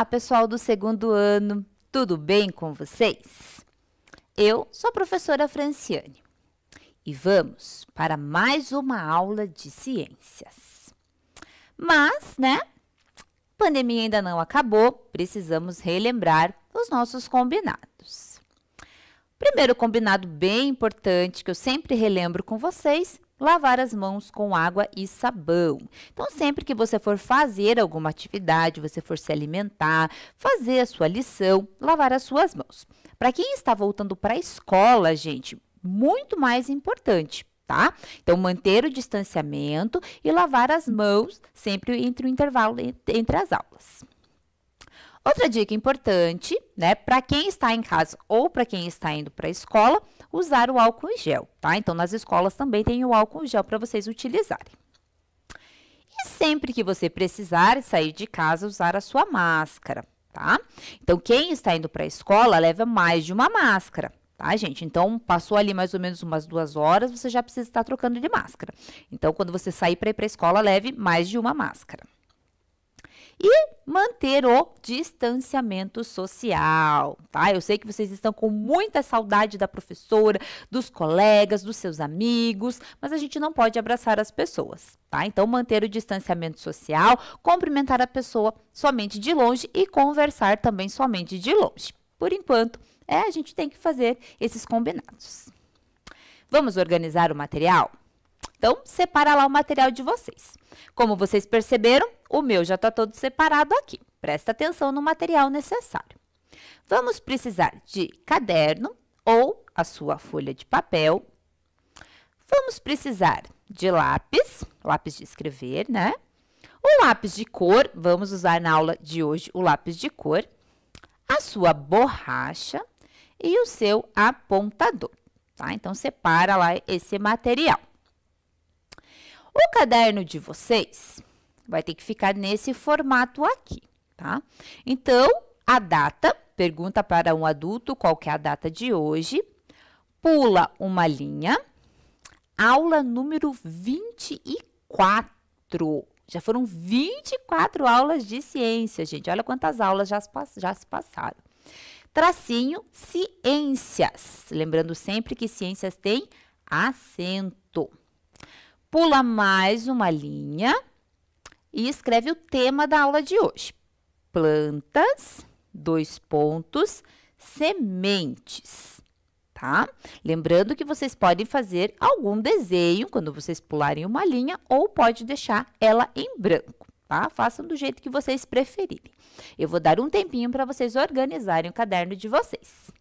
Olá, pessoal do segundo ano, tudo bem com vocês? Eu sou a professora Franciane e vamos para mais uma aula de ciências. Mas, a pandemia ainda não acabou, precisamos relembrar os nossos combinados. Primeiro combinado bem importante que eu sempre relembro com vocês, lavar as mãos com água e sabão. Então, sempre que você for fazer alguma atividade, você for se alimentar, fazer a sua lição, lavar as suas mãos. Para quem está voltando para a escola, gente, muito mais importante, tá? Então, manter o distanciamento e lavar as mãos sempre entre o intervalo entre as aulas. Outra dica importante, para quem está em casa ou para quem está indo para a escola, usar o álcool em gel, tá? Então, nas escolas também tem o álcool em gel para vocês utilizarem. E sempre que você precisar sair de casa, usar a sua máscara, tá? Então, quem está indo para a escola, leva mais de uma máscara, tá, gente? Então, passou ali mais ou menos umas 2 horas, você já precisa estar trocando de máscara. Então, quando você sair para ir para a escola, leve mais de uma máscara. E manter o distanciamento social, tá? Eu sei que vocês estão com muita saudade da professora, dos colegas, dos seus amigos, mas a gente não pode abraçar as pessoas, tá? Então, manter o distanciamento social, cumprimentar a pessoa somente de longe e conversar também somente de longe. Por enquanto, a gente tem que fazer esses combinados. Vamos organizar o material? Então, separa lá o material de vocês. Como vocês perceberam, o meu já está todo separado aqui. Presta atenção no material necessário. Vamos precisar de caderno ou a sua folha de papel. Vamos precisar de lápis de escrever, O lápis de cor, vamos usar na aula de hoje o lápis de cor. A sua borracha e o seu apontador, tá? Então, separa lá esse material. O caderno de vocês vai ter que ficar nesse formato aqui, tá? Então, a data, pergunta para um adulto qual que é a data de hoje, pula uma linha, aula número 24. Já foram 24 aulas de ciência, gente. Olha quantas aulas já se passaram. Tracinho, ciências. Lembrando sempre que ciências tem acento. Pula mais uma linha e escreve o tema da aula de hoje. Plantas, 2 pontos, sementes, tá? Lembrando que vocês podem fazer algum desenho quando vocês pularem uma linha ou pode deixar ela em branco, tá? Façam do jeito que vocês preferirem. Eu vou dar um tempinho para vocês organizarem o caderno de vocês.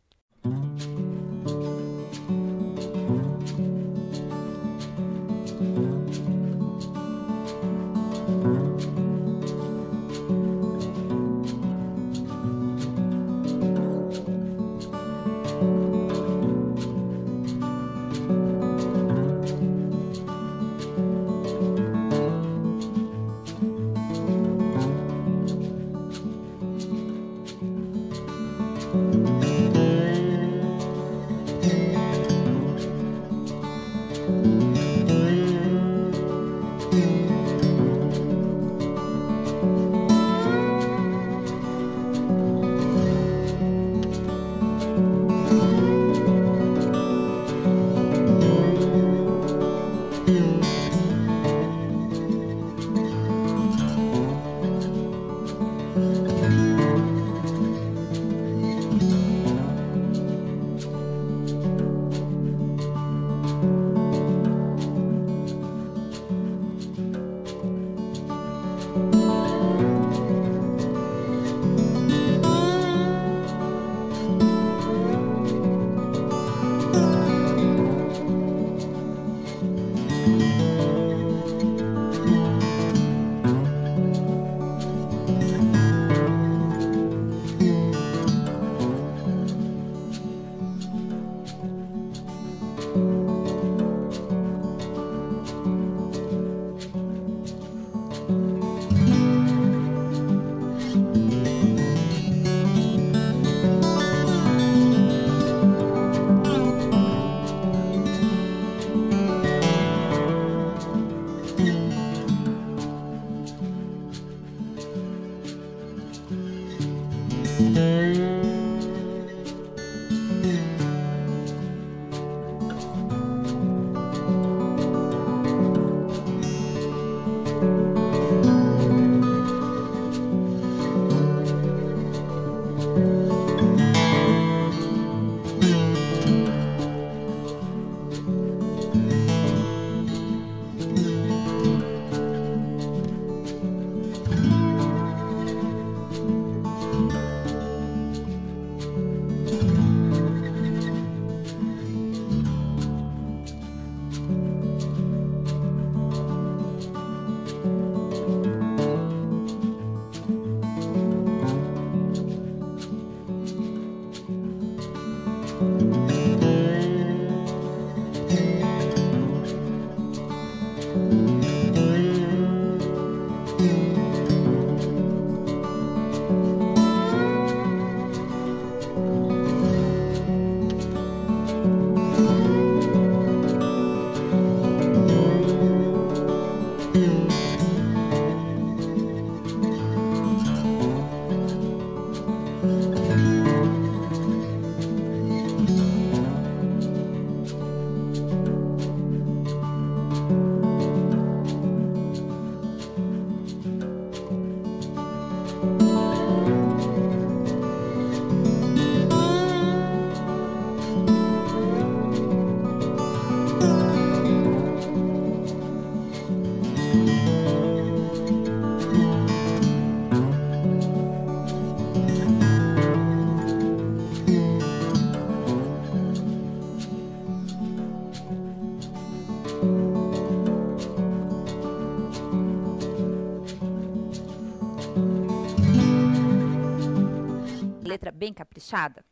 letra bem caprichada?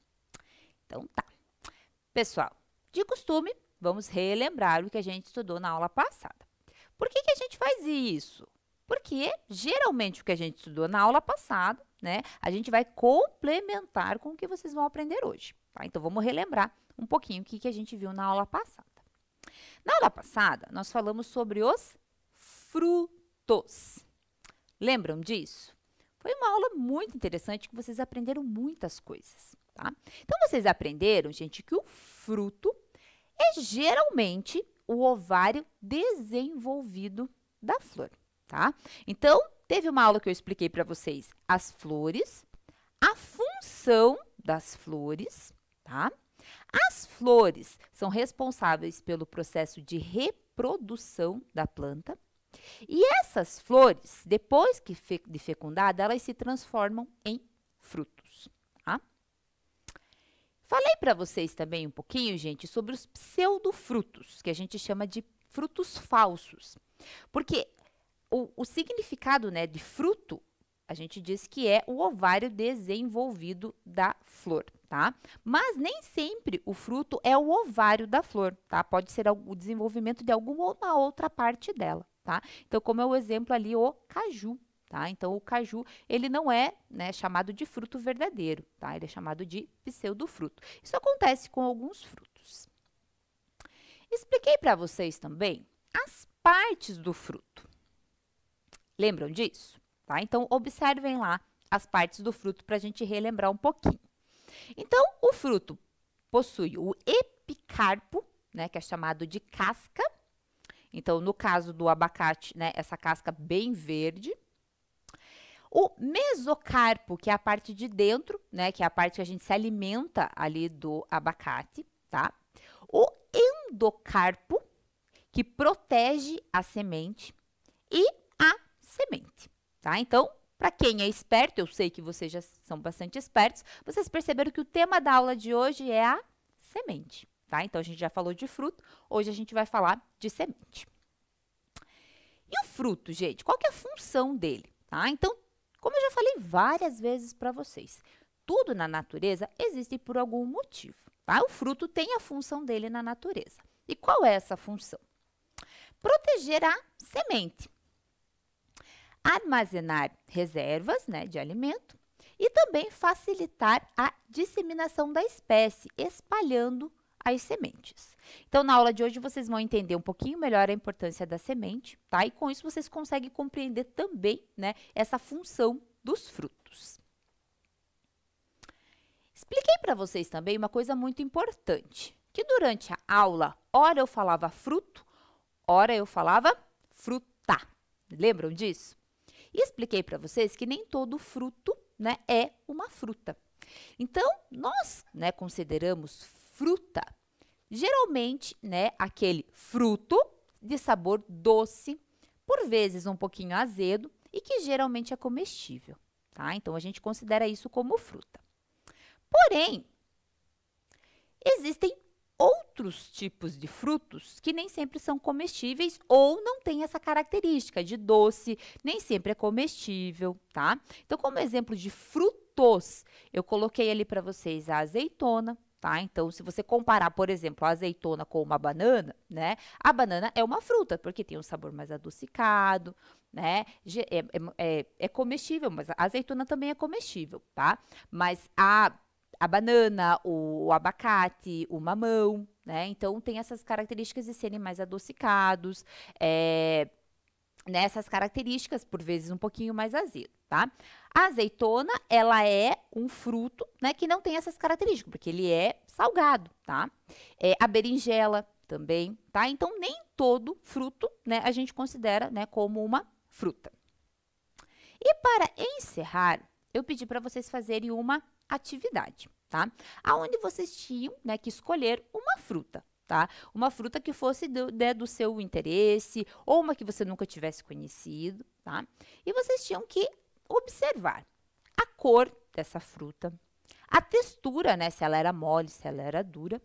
Então tá. Pessoal, de costume, vamos relembrar o que a gente estudou na aula passada. Por que que a gente faz isso? Porque, geralmente, o que a gente estudou na aula passada, né, a gente vai complementar com o que vocês vão aprender hoje, tá? Então, vamos relembrar um pouquinho o que a gente viu na aula passada. Na aula passada, nós falamos sobre os frutos. Lembram disso? Foi uma aula muito interessante que vocês aprenderam muitas coisas, tá? Então, vocês aprenderam, gente, que o fruto é geralmente o ovário desenvolvido da flor, tá? Então, teve uma aula que eu expliquei para vocês as flores, a função das flores, tá? As flores são responsáveis pelo processo de reprodução da planta. E essas flores, depois de fecundada, elas se transformam em frutos, tá? Falei para vocês também um pouquinho, gente, sobre os pseudofrutos, que a gente chama de frutos falsos. Porque o significado, né, de fruto, a gente diz que é o ovário desenvolvido da flor, tá? Mas nem sempre o fruto é o ovário da flor, tá? Pode ser o desenvolvimento de alguma outra parte dela, tá? Então, como é o exemplo ali, o caju, tá? Então, o caju, ele não é, né, chamado de fruto verdadeiro, tá? Ele é chamado de pseudofruto. Isso acontece com alguns frutos. Expliquei para vocês também as partes do fruto. Lembram disso? Tá? Então, observem lá as partes do fruto para a gente relembrar um pouquinho. Então, o fruto possui o epicarpo, né, que é chamado de casca. Então, no caso do abacate, né, essa casca bem verde. O mesocarpo, que é a parte de dentro, né, que é a parte que a gente se alimenta ali do abacate, tá? O endocarpo, que protege a semente, e a semente, tá? Então, para quem é esperto, eu sei que vocês já são bastante espertos, vocês perceberam que o tema da aula de hoje é a semente, tá? Então, a gente já falou de fruto, hoje a gente vai falar de semente. E o fruto, gente, qual que é a função dele, tá? Então, como eu já falei várias vezes para vocês, tudo na natureza existe por algum motivo, tá? O fruto tem a função dele na natureza. E qual é essa função? Proteger a semente, armazenar reservas, né, de alimento e também facilitar a disseminação da espécie, espalhando as sementes. Então, na aula de hoje, vocês vão entender um pouquinho melhor a importância da semente, tá? E com isso, vocês conseguem compreender também, né, essa função dos frutos. Expliquei para vocês também uma coisa muito importante, que durante a aula, ora eu falava fruto, ora eu falava fruta. Lembram disso? E expliquei para vocês que nem todo fruto, né, é uma fruta. Então, nós, né, consideramos fruta, geralmente, né, aquele fruto de sabor doce, por vezes um pouquinho azedo e que geralmente é comestível, tá? Então, a gente considera isso como fruta. Porém, existem outros tipos de frutos que nem sempre são comestíveis ou não têm essa característica de doce, nem sempre é comestível, tá? Então, como exemplo de frutos, eu coloquei ali para vocês a azeitona, tá? Então, se você comparar, por exemplo, a azeitona com uma banana, né? A banana é uma fruta, porque tem um sabor mais adocicado, né? É comestível, mas a azeitona também é comestível, tá? Mas a banana, o abacate, o mamão, né? Então, tem essas características de serem mais adocicados, nessas características, por vezes, um pouquinho mais azedo, tá? A azeitona, ela é um fruto, né, que não tem essas características, porque ele é salgado, tá? A berinjela também, tá? Então, nem todo fruto, né, a gente considera, né, como uma fruta. E para encerrar, eu pedi para vocês fazerem uma atividade, tá? Aonde vocês tinham, né, que escolher uma fruta, tá? Uma fruta que fosse do seu interesse ou uma que você nunca tivesse conhecido, tá? E vocês tinham que observar a cor dessa fruta, a textura, né, se ela era mole, se ela era dura,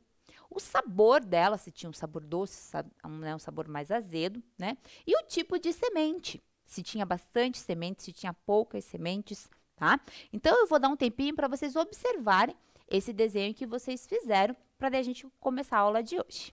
o sabor dela, se tinha um sabor doce, um sabor mais azedo, né? E o tipo de semente, se tinha bastante semente, se tinha poucas sementes, tá? Então, eu vou dar um tempinho para vocês observarem esse desenho que vocês fizeram, para daí a gente começar a aula de hoje.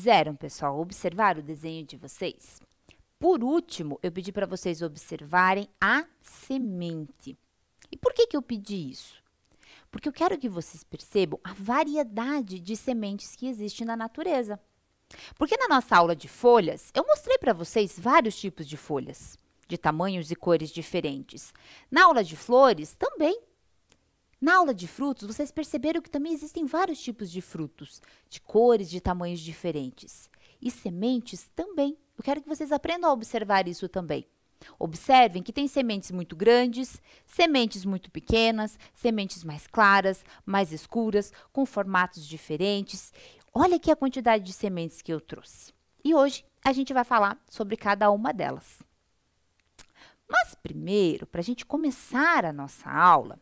Fizeram, pessoal? Observaram o desenho de vocês? Por último, eu pedi para vocês observarem a semente. E por que eu pedi isso? Porque eu quero que vocês percebam a variedade de sementes que existe na natureza. Porque na nossa aula de folhas, eu mostrei para vocês vários tipos de folhas, de tamanhos e cores diferentes. Na aula de flores, também. Na aula de frutos, vocês perceberam que também existem vários tipos de frutos, de cores, de tamanhos diferentes. E sementes também. Eu quero que vocês aprendam a observar isso também. Observem que tem sementes muito grandes, sementes muito pequenas, sementes mais claras, mais escuras, com formatos diferentes. Olha aqui a quantidade de sementes que eu trouxe. E hoje a gente vai falar sobre cada uma delas. Mas primeiro, para a gente começar a nossa aula,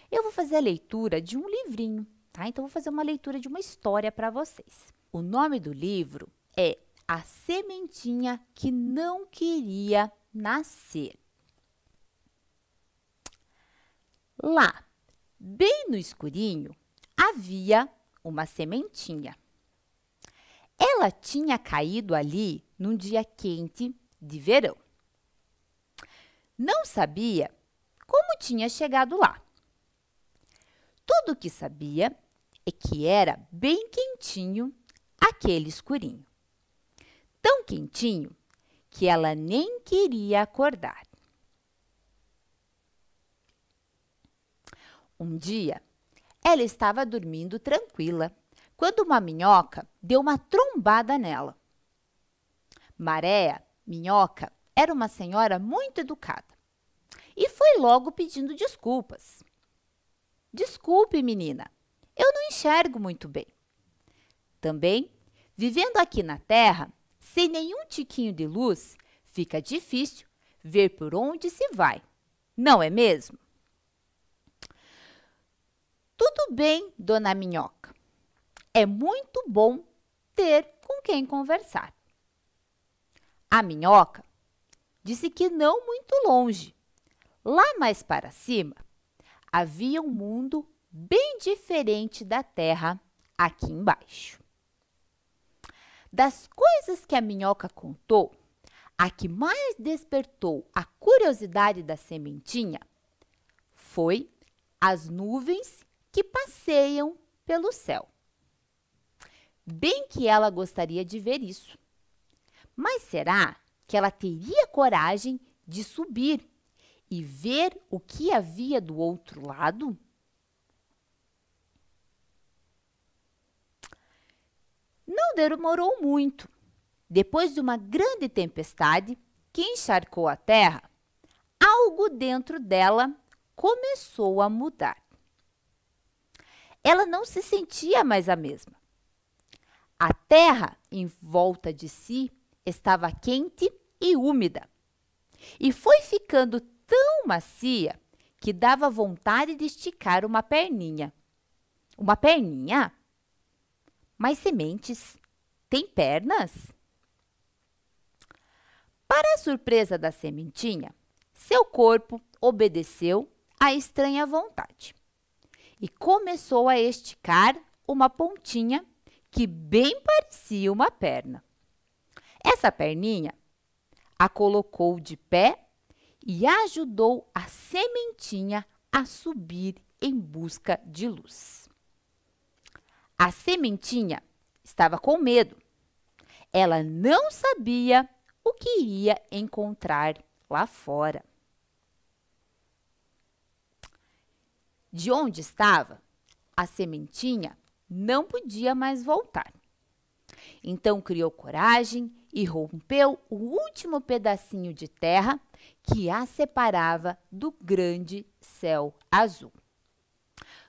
eu vou fazer a leitura de um livrinho, tá? Então, eu vou fazer uma leitura de uma história para vocês. O nome do livro é A Sementinha que Não Queria Nascer. Lá, bem no escurinho, havia uma sementinha. Ela tinha caído ali num dia quente de verão. Não sabia como tinha chegado lá. Tudo o que sabia é que era bem quentinho aquele escurinho. Tão quentinho que ela nem queria acordar. Um dia, ela estava dormindo tranquila, quando uma minhoca deu uma trombada nela. Maréia, minhoca, era uma senhora muito educada e foi logo pedindo desculpas. Desculpe, menina, eu não enxergo muito bem. Também, vivendo aqui na Terra, sem nenhum tiquinho de luz, fica difícil ver por onde se vai, não é mesmo? Tudo bem, dona Minhoca. É muito bom ter com quem conversar. A minhoca disse que não muito longe. Lá mais para cima, havia um mundo bem diferente da Terra aqui embaixo. Das coisas que a minhoca contou, a que mais despertou a curiosidade da sementinha foi as nuvens que passeiam pelo céu. Bem que ela gostaria de ver isso. Mas será que ela teria coragem de subir e ver o que havia do outro lado? Não demorou muito. Depois de uma grande tempestade que encharcou a terra, algo dentro dela começou a mudar. Ela não se sentia mais a mesma. A terra em volta de si estava quente e úmida, e foi ficando tão macia que dava vontade de esticar uma perninha. Uma perninha? Mas sementes têm pernas? Para a surpresa da sementinha, seu corpo obedeceu à estranha vontade e começou a esticar uma pontinha que bem parecia uma perna. Essa perninha a colocou de pé e ajudou a sementinha a subir em busca de luz. A sementinha estava com medo. Ela não sabia o que ia encontrar lá fora. De onde estava, a sementinha não podia mais voltar. Então criou coragem e rompeu o último pedacinho de terra que a separava do grande céu azul.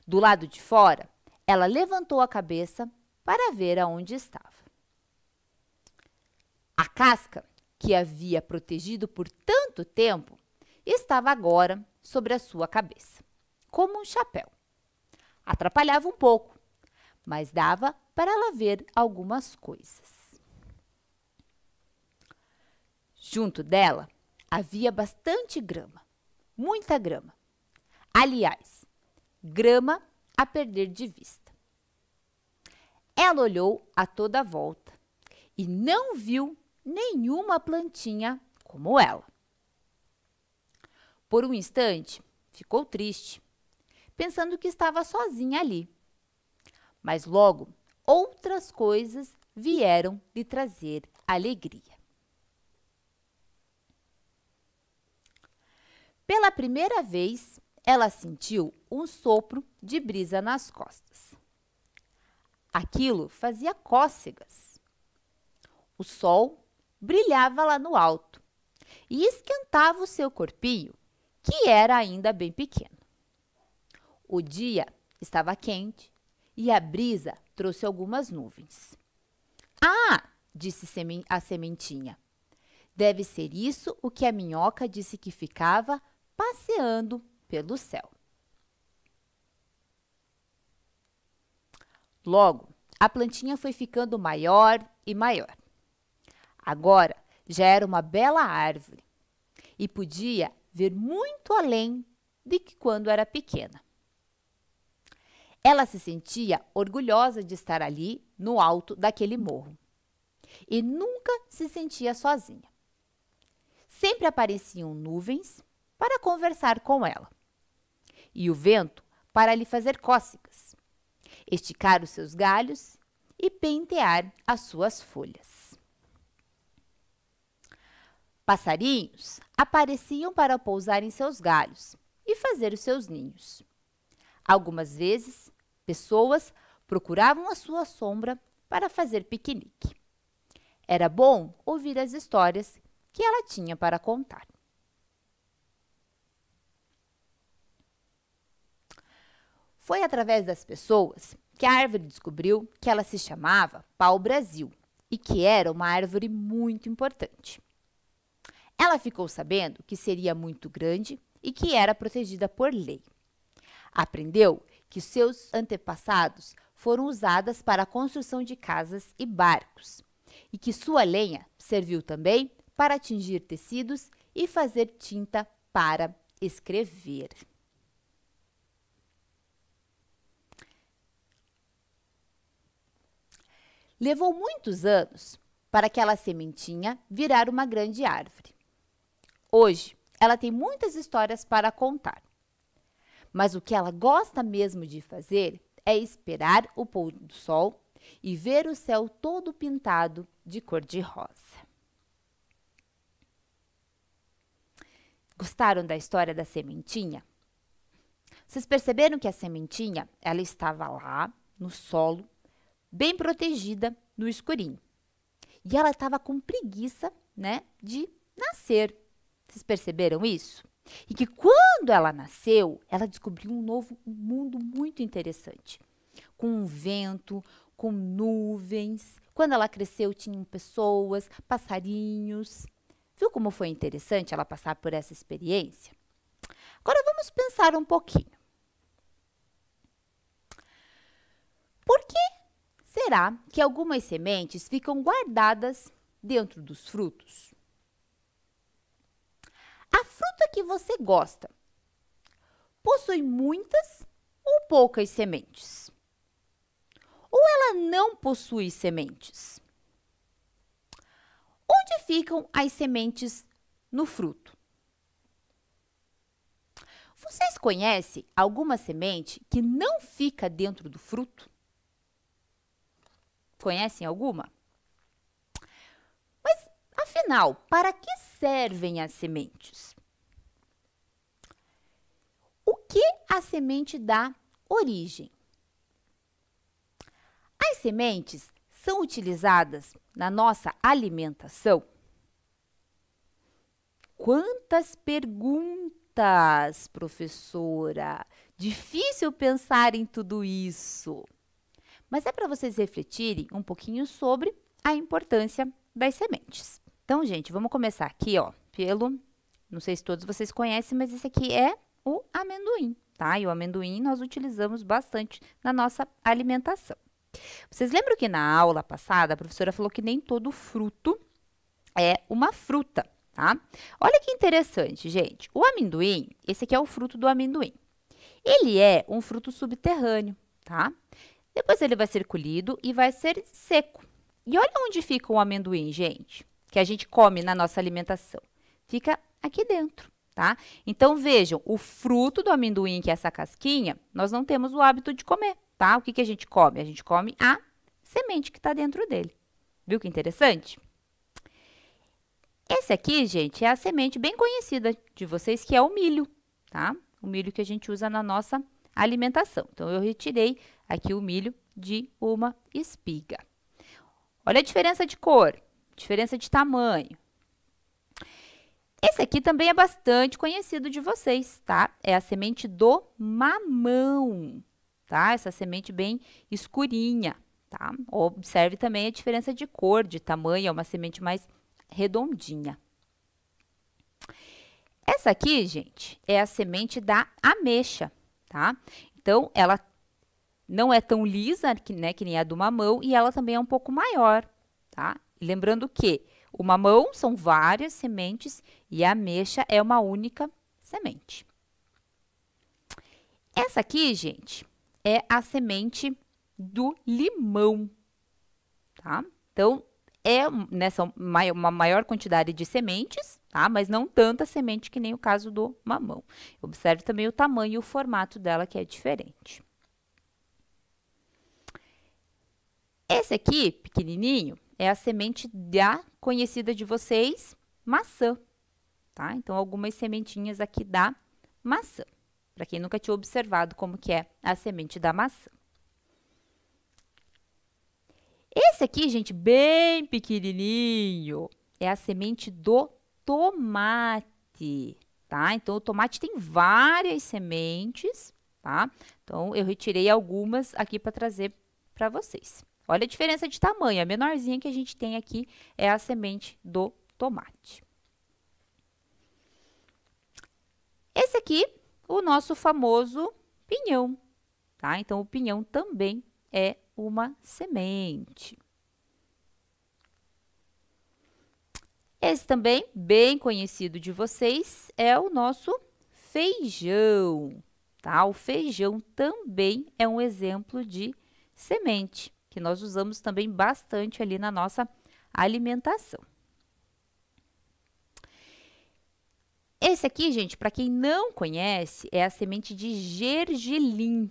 Do lado de fora, ela levantou a cabeça para ver aonde estava. A casca, que havia protegido por tanto tempo, estava agora sobre a sua cabeça, como um chapéu. Atrapalhava um pouco, mas dava para ela ver algumas coisas. Junto dela havia bastante grama, muita grama. Aliás, grama a perder de vista. Ela olhou a toda a volta e não viu nenhuma plantinha como ela. Por um instante, ficou triste, pensando que estava sozinha ali. Mas logo, outras coisas vieram lhe trazer alegria. Pela primeira vez, ela sentiu um sopro de brisa nas costas. Aquilo fazia cócegas. O sol brilhava lá no alto e esquentava o seu corpinho, que era ainda bem pequeno. O dia estava quente e a brisa trouxe algumas nuvens. Ah, disse a sementinha, deve ser isso o que a minhoca disse que ficava passeando pelo céu. Logo, a plantinha foi ficando maior e maior. Agora já era uma bela árvore e podia ver muito além de que quando era pequena. Ela se sentia orgulhosa de estar ali no alto daquele morro e nunca se sentia sozinha. Sempre apareciam nuvens para conversar com ela e o vento para lhe fazer cócegas, esticar os seus galhos e pentear as suas folhas. Passarinhos apareciam para pousar em seus galhos e fazer os seus ninhos. Algumas vezes, pessoas procuravam a sua sombra para fazer piquenique. Era bom ouvir as histórias que ela tinha para contar. Foi através das pessoas que a árvore descobriu que ela se chamava pau-brasil e que era uma árvore muito importante. Ela ficou sabendo que seria muito grande e que era protegida por lei. Aprendeu que seus antepassados foram usadas para a construção de casas e barcos e que sua lenha serviu também para tingir tecidos e fazer tinta para escrever. Levou muitos anos para aquela sementinha virar uma grande árvore. Hoje, ela tem muitas histórias para contar. Mas o que ela gosta mesmo de fazer é esperar o pôr do sol e ver o céu todo pintado de cor-de-rosa. Gostaram da história da sementinha? Vocês perceberam que a sementinha, ela estava lá no solo, bem protegida no escurinho. E ela estava com preguiça, né, de nascer. Vocês perceberam isso? E que quando ela nasceu, ela descobriu um novo mundo muito interessante. Com um vento, com nuvens. Quando ela cresceu, tinham pessoas, passarinhos. Viu como foi interessante ela passar por essa experiência? Agora vamos pensar um pouquinho. Por que será que algumas sementes ficam guardadas dentro dos frutos? A fruta que você gosta possui muitas ou poucas sementes? Ou ela não possui sementes? Onde ficam as sementes no fruto? Vocês conhecem alguma semente que não fica dentro do fruto? Conhecem alguma? Mas, afinal, para que servem as sementes? O que a semente dá origem? As sementes são utilizadas na nossa alimentação? Quantas perguntas, professora! Difícil pensar em tudo isso. Mas é para vocês refletirem um pouquinho sobre a importância das sementes. Então, gente, vamos começar aqui, ó, não sei se todos vocês conhecem, mas esse aqui é o amendoim, tá? E o amendoim nós utilizamos bastante na nossa alimentação. Vocês lembram que na aula passada a professora falou que nem todo fruto é uma fruta, tá? Olha que interessante, gente. O amendoim, esse aqui é o fruto do amendoim. Ele é um fruto subterrâneo, tá? Depois ele vai ser colhido e vai ser seco. E olha onde fica o amendoim, gente, que a gente come na nossa alimentação. Fica aqui dentro, tá? Então, vejam, o fruto do amendoim, que é essa casquinha, nós não temos o hábito de comer, tá? O que a gente come? A gente come a semente que está dentro dele. Viu que interessante? Esse aqui, gente, é a semente bem conhecida de vocês, que é o milho, tá? O milho que a gente usa na nossa alimentação. Então, eu retirei aqui o milho de uma espiga. Olha a diferença de cor, diferença de tamanho. Esse aqui também é bastante conhecido de vocês, tá? É a semente do mamão, tá? Essa semente bem escurinha, tá? Observe também a diferença de cor, de tamanho, é uma semente mais redondinha. Essa aqui, gente, é a semente da ameixa, tá? Então, ela não é tão lisa, que nem a do mamão, e ela também é um pouco maior, tá? Lembrando que o mamão são várias sementes e a ameixa é uma única semente. Essa aqui, gente, é a semente do limão, tá? Então, é uma maior quantidade de sementes, tá? Mas não tanta semente que nem o caso do mamão. Observe também o tamanho e o formato dela, que é diferente. Esse aqui, pequenininho, é a semente da conhecida de vocês, maçã, tá? Então, algumas sementinhas aqui da maçã, para quem nunca tinha observado como que é a semente da maçã. Esse aqui, gente, bem pequenininho, é a semente do tomate, tá? Então, o tomate tem várias sementes, tá? Então, eu retirei algumas aqui para trazer para vocês. Olha a diferença de tamanho, a menorzinha que a gente tem aqui é a semente do tomate. Esse aqui, o nosso famoso pinhão, tá? Então, o pinhão também é uma semente. Esse também, bem conhecido de vocês, é o nosso feijão, tá? O feijão também é um exemplo de semente, que nós usamos também bastante ali na nossa alimentação. Esse aqui, gente, para quem não conhece, é a semente de gergelim,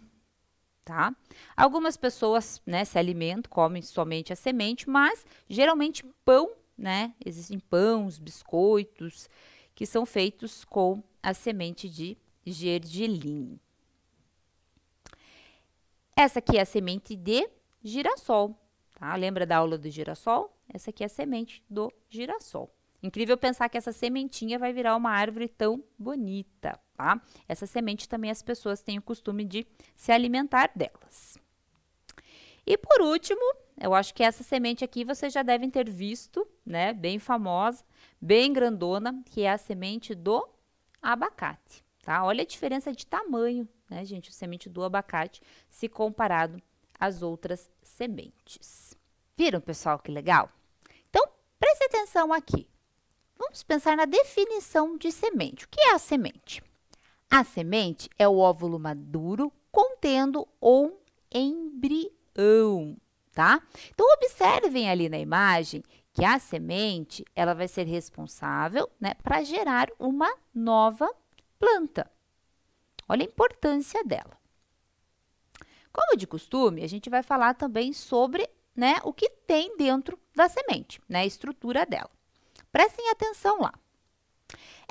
tá? Algumas pessoas, né, se alimentam, comem somente a semente, mas geralmente pão, né? Existem pães, biscoitos, que são feitos com a semente de gergelim. Essa aqui é a semente de girassol, tá? Lembra da aula do girassol? Essa aqui é a semente do girassol. Incrível pensar que essa sementinha vai virar uma árvore tão bonita, tá? Essa semente também as pessoas têm o costume de se alimentar delas. E por último, eu acho que essa semente aqui vocês já devem ter visto, né? Bem famosa, bem grandona, que é a semente do abacate, tá? Olha a diferença de tamanho, né, gente? A semente do abacate se comparado às outras sementes. Viram, pessoal, que legal? Então, preste atenção aqui. Vamos pensar na definição de semente. O que é a semente? A semente é o óvulo maduro contendo um embrião, tá? Então, observem ali na imagem que a semente, ela vai ser responsável, né, para gerar uma nova planta. Olha a importância dela. Como de costume, a gente vai falar também sobre, né, o que tem dentro da semente, né, a estrutura dela. Prestem atenção lá.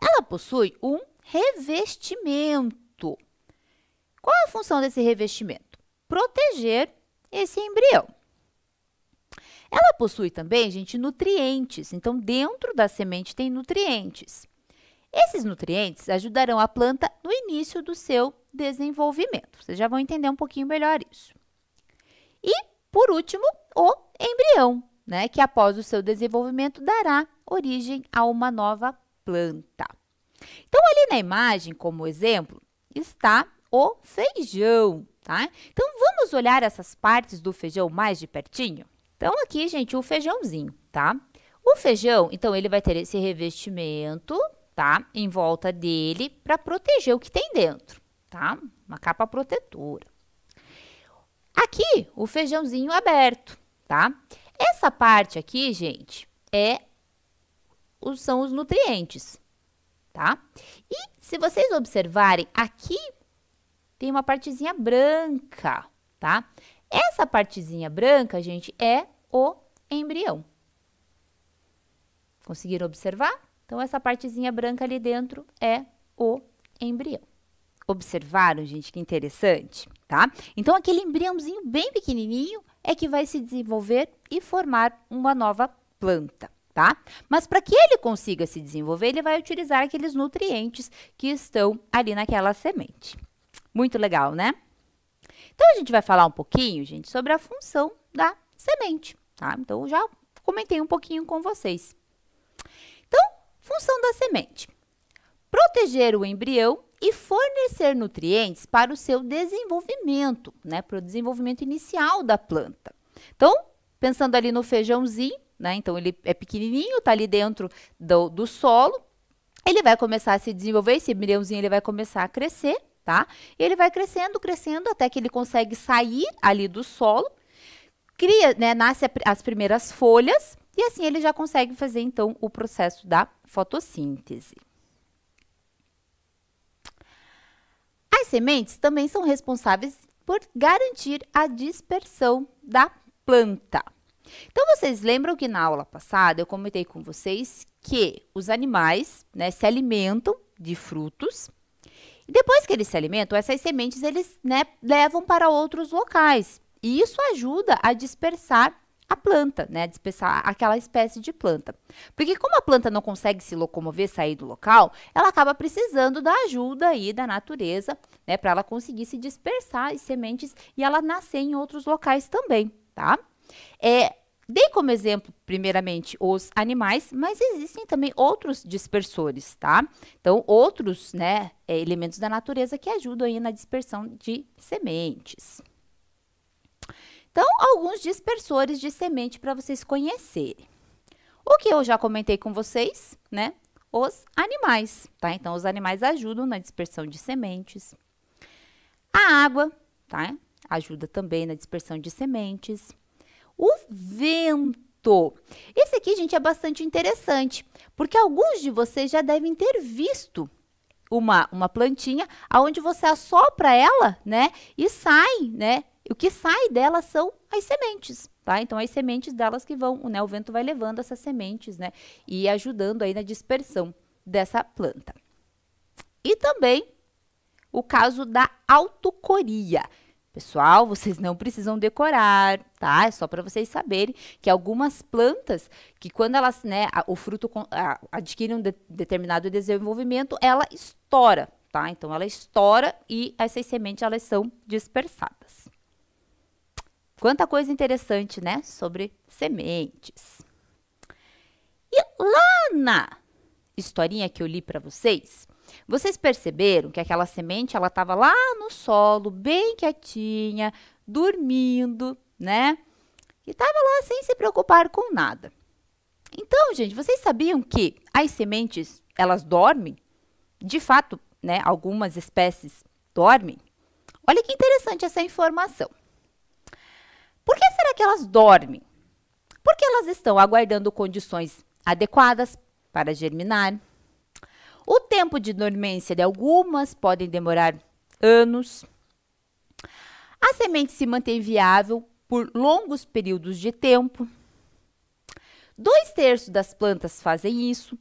Ela possui um revestimento. Qual é a função desse revestimento? Proteger esse embrião. Ela possui também, gente, nutrientes. Então, dentro da semente tem nutrientes. Esses nutrientes ajudarão a planta no início do seu desenvolvimento. Vocês já vão entender um pouquinho melhor isso. E, por último, o embrião, né, que após o seu desenvolvimento dará origem a uma nova planta. Então, ali na imagem, como exemplo, está o feijão, tá? Então, vamos olhar essas partes do feijão mais de pertinho? Então, aqui, gente, o feijãozinho, tá? O feijão, então, ele vai ter esse revestimento, tá? Em volta dele para proteger o que tem dentro, tá? Uma capa protetora. Aqui, o feijãozinho aberto, tá? Essa parte aqui, gente, são os nutrientes, tá? E se vocês observarem, aqui tem uma partezinha branca, tá? Essa partezinha branca, gente, é o embrião. Conseguiram observar? Então, essa partezinha branca ali dentro é o embrião. Observaram, gente, que interessante, tá? Então, aquele embriãozinho bem pequenininho é que vai se desenvolver e formar uma nova planta, tá? Mas para que ele consiga se desenvolver, ele vai utilizar aqueles nutrientes que estão ali naquela semente. Muito legal, né? Então, a gente vai falar um pouquinho, gente, sobre a função da semente, tá? Então, já comentei um pouquinho com vocês. Então, função da semente: proteger o embrião e fornecer nutrientes para o seu desenvolvimento, né? Para o desenvolvimento inicial da planta. Então, pensando ali no feijãozinho, né? Então, ele é pequenininho, está ali dentro do solo. Ele vai começar a se desenvolver, esse embriãozinho ele vai começar a crescer, tá? E ele vai crescendo, crescendo, até que ele consegue sair ali do solo, cria, né? Nasce as primeiras folhas, e assim ele já consegue fazer, então, o processo da fotossíntese. As sementes também são responsáveis por garantir a dispersão da planta. Então, vocês lembram que na aula passada eu comentei com vocês que os animais, né, se alimentam de frutos. E depois que eles se alimentam, essas sementes eles, né, levam para outros locais. E isso ajuda a dispersar a planta, né, dispersar aquela espécie de planta. Porque como a planta não consegue se locomover, sair do local, ela acaba precisando da ajuda aí da natureza, né, para ela conseguir se dispersar as sementes e ela nascer em outros locais também, tá? Dei como exemplo, primeiramente, os animais, mas existem também outros dispersores, tá? Então, outros, né, elementos da natureza que ajudam aí na dispersão de sementes. Então, alguns dispersores de semente para vocês conhecerem. O que eu já comentei com vocês, né? Os animais, tá? Então, os animais ajudam na dispersão de sementes. A água, tá? Ajuda também na dispersão de sementes. O vento. Esse aqui, gente, é bastante interessante, porque alguns de vocês já devem ter visto uma plantinha onde você assopra ela, né? E sai, né? O que sai dela são as sementes, tá? Então, as sementes delas que vão, né? O vento vai levando essas sementes, né? E ajudando aí na dispersão dessa planta. E também o caso da autocoria. Pessoal, vocês não precisam decorar, tá? É só para vocês saberem que algumas plantas, que quando elas, né, o fruto adquire um determinado desenvolvimento, ela estoura, tá? Então, ela estoura e essas sementes, elas são dispersadas. Quanta coisa interessante, né? Sobre sementes. E lá na historinha que eu li para vocês, vocês perceberam que aquela semente, ela estava lá no solo, bem quietinha, dormindo, né? E estava lá sem se preocupar com nada. Então, gente, vocês sabiam que as sementes, elas dormem? De fato, né? Algumas espécies dormem. Olha que interessante essa informação. Por que será que elas dormem? Porque elas estão aguardando condições adequadas para germinar. O tempo de dormência de algumas podem demorar anos. A semente se mantém viável por longos períodos de tempo. 2/3 das plantas fazem isso.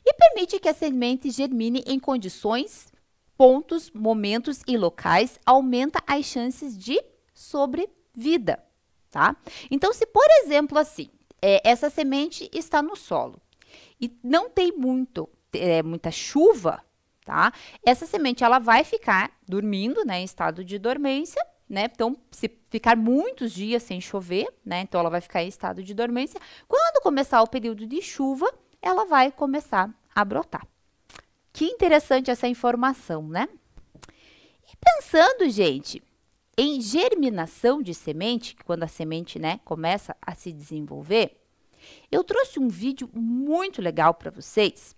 E permite que a semente germine em condições, pontos, momentos e locais, aumenta as chances de sobrevida, tá? Então, se por exemplo assim, essa semente está no solo e não tem muita chuva, tá? Essa semente, ela vai ficar dormindo, né, em estado de dormência, né? Então, se ficar muitos dias sem chover, né, então ela vai ficar em estado de dormência. Quando começar o período de chuva, ela vai começar a brotar. Que interessante essa informação, né? E pensando, gente, em germinação de semente, quando a semente, né, começa a se desenvolver, eu trouxe um vídeo muito legal para vocês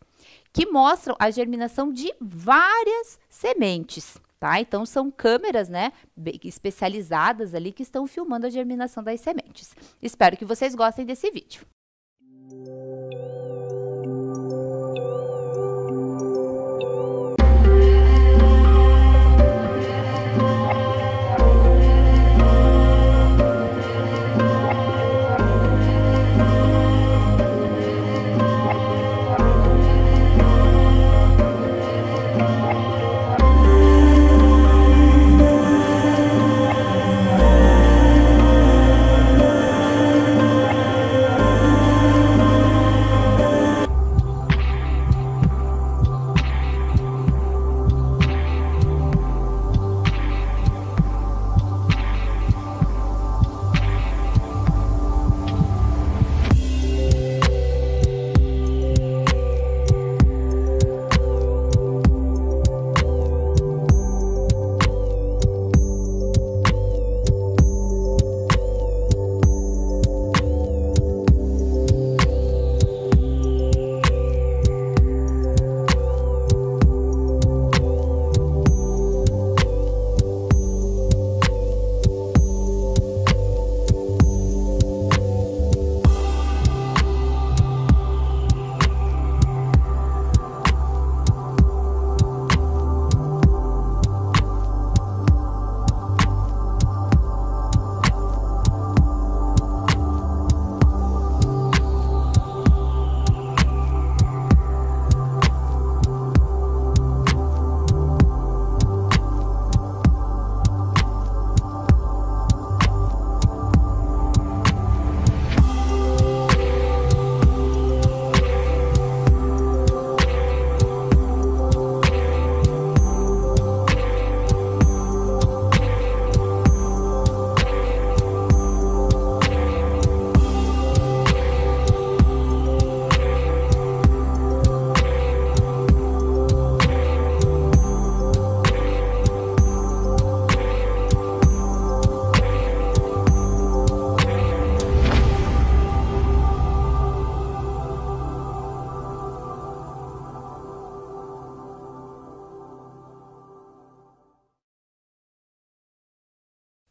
que mostram a germinação de várias sementes, tá? Então, são câmeras, né, especializadas ali que estão filmando a germinação das sementes. Espero que vocês gostem desse vídeo.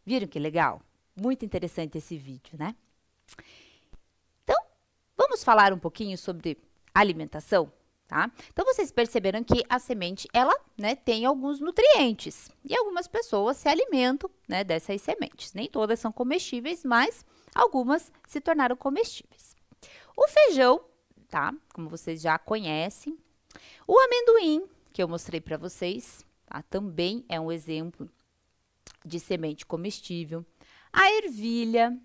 Viram que legal? Muito interessante esse vídeo, né? Então, vamos falar um pouquinho sobre alimentação, tá? Então, vocês perceberam que a semente, ela, né, tem alguns nutrientes. E algumas pessoas se alimentam, né, dessas sementes. Nem todas são comestíveis, mas algumas se tornaram comestíveis. O feijão tá? Como vocês já conhecem. O amendoim, que eu mostrei para vocês, tá? Também é um exemplo de semente comestível. A ervilha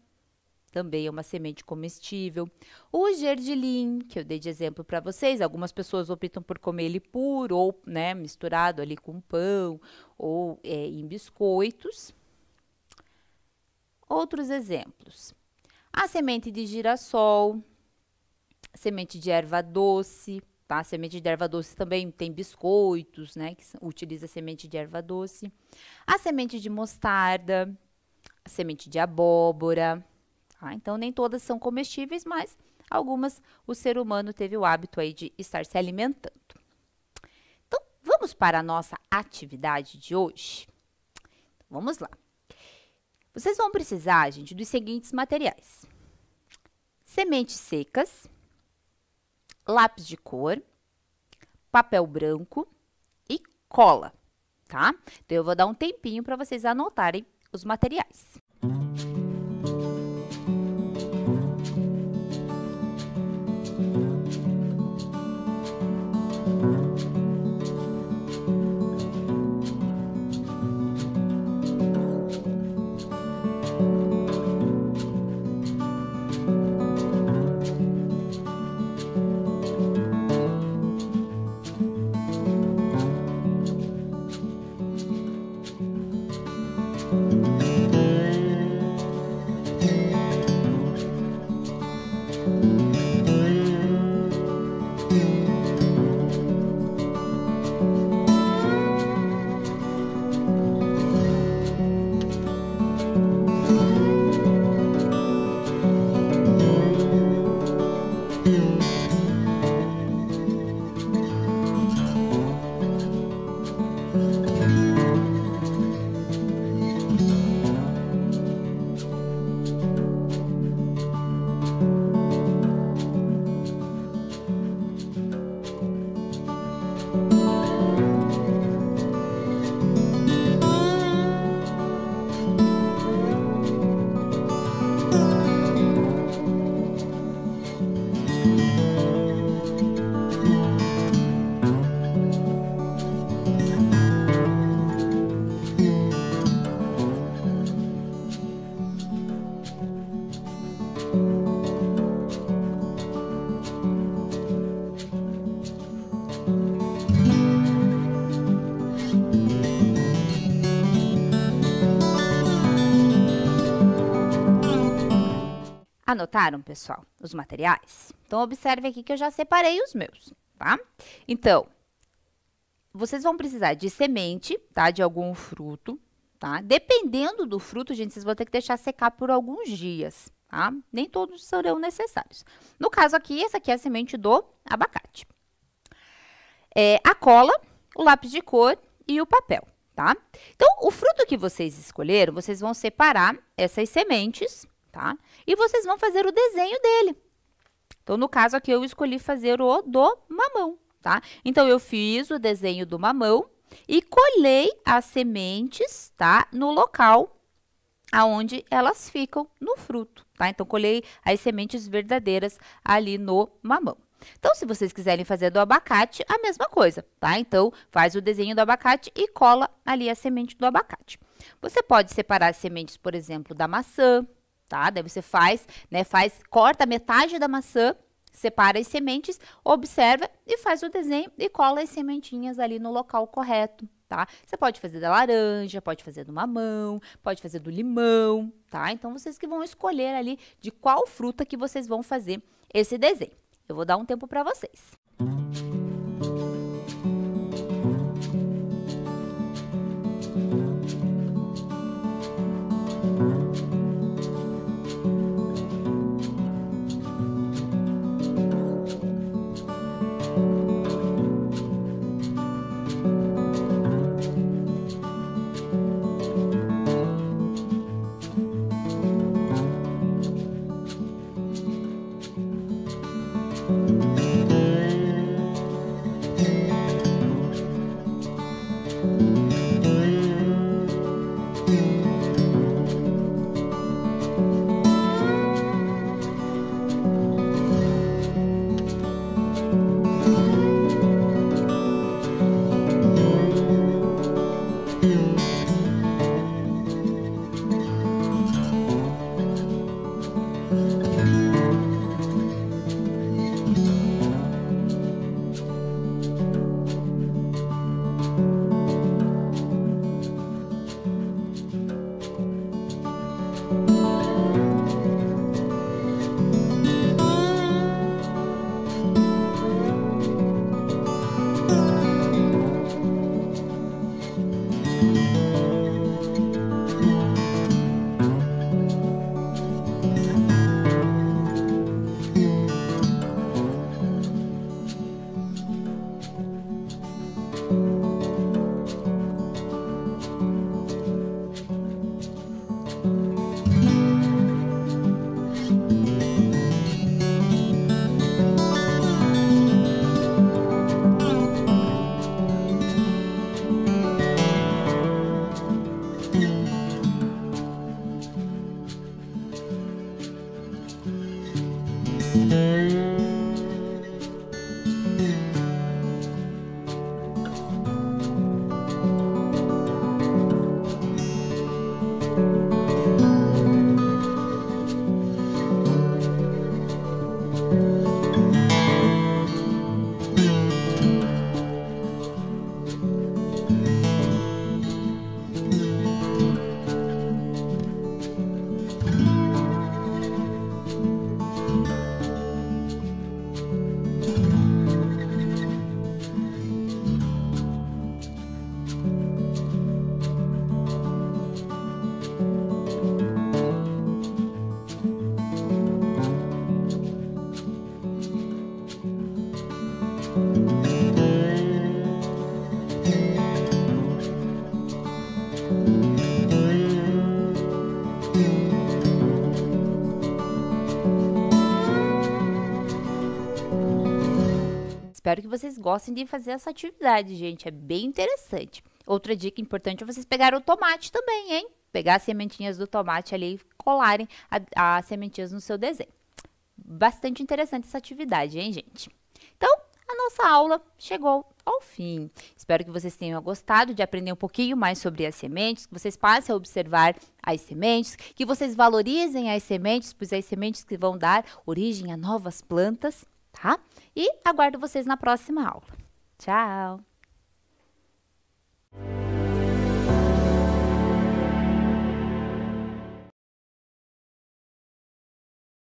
também é uma semente comestível. O gergelim, que eu dei de exemplo para vocês, algumas pessoas optam por comer ele puro ou, né, misturado ali com pão ou em biscoitos. Outros exemplos. A semente de girassol, semente de erva doce, tá? A semente de erva doce também tem biscoitos, né, que utiliza semente de erva doce. A semente de mostarda, a semente de abóbora. Tá? Então, nem todas são comestíveis, mas algumas o ser humano teve o hábito aí de estar se alimentando. Então, vamos para a nossa atividade de hoje? Vamos lá. Vocês vão precisar, gente, dos seguintes materiais. Sementes secas, lápis de cor, papel branco e cola, tá? Então, eu vou dar um tempinho para vocês anotarem os materiais. Anotaram, pessoal, os materiais? Então, observe aqui que eu já separei os meus, tá? Então, vocês vão precisar de semente, tá? De algum fruto, tá? Dependendo do fruto, gente, vocês vão ter que deixar secar por alguns dias, tá? Nem todos serão necessários. No caso aqui, essa aqui é a semente do abacate. A cola, o lápis de cor e o papel, tá? Então, o fruto que vocês escolheram, vocês vão separar essas sementes, tá? E vocês vão fazer o desenho dele. Então, no caso aqui, eu escolhi fazer o do mamão, tá? Então, eu fiz o desenho do mamão e colhei as sementes, tá? No local aonde elas ficam no fruto, tá? Então, colhei as sementes verdadeiras ali no mamão. Então, se vocês quiserem fazer do abacate, a mesma coisa, tá? Então, faz o desenho do abacate e cola ali a semente do abacate. Você pode separar as sementes, por exemplo, da maçã, tá? Daí você faz, né, corta metade da maçã, separa as sementes, observa e faz o desenho e cola as sementinhas ali no local correto, tá? Você pode fazer da laranja, pode fazer do mamão, pode fazer do limão, tá? Então, vocês que vão escolher ali de qual fruta que vocês vão fazer esse desenho. Eu vou dar um tempo para vocês. Espero que vocês gostem de fazer essa atividade, gente. É bem interessante. Outra dica importante é vocês pegarem o tomate também, hein? Pegar as sementinhas do tomate ali e colarem as sementinhas no seu desenho. Bastante interessante essa atividade, hein, gente? Então, a nossa aula chegou ao fim. Espero que vocês tenham gostado de aprender um pouquinho mais sobre as sementes, que vocês passem a observar as sementes, que vocês valorizem as sementes, pois as sementes que vão dar origem a novas plantas, tá? E aguardo vocês na próxima aula. Tchau!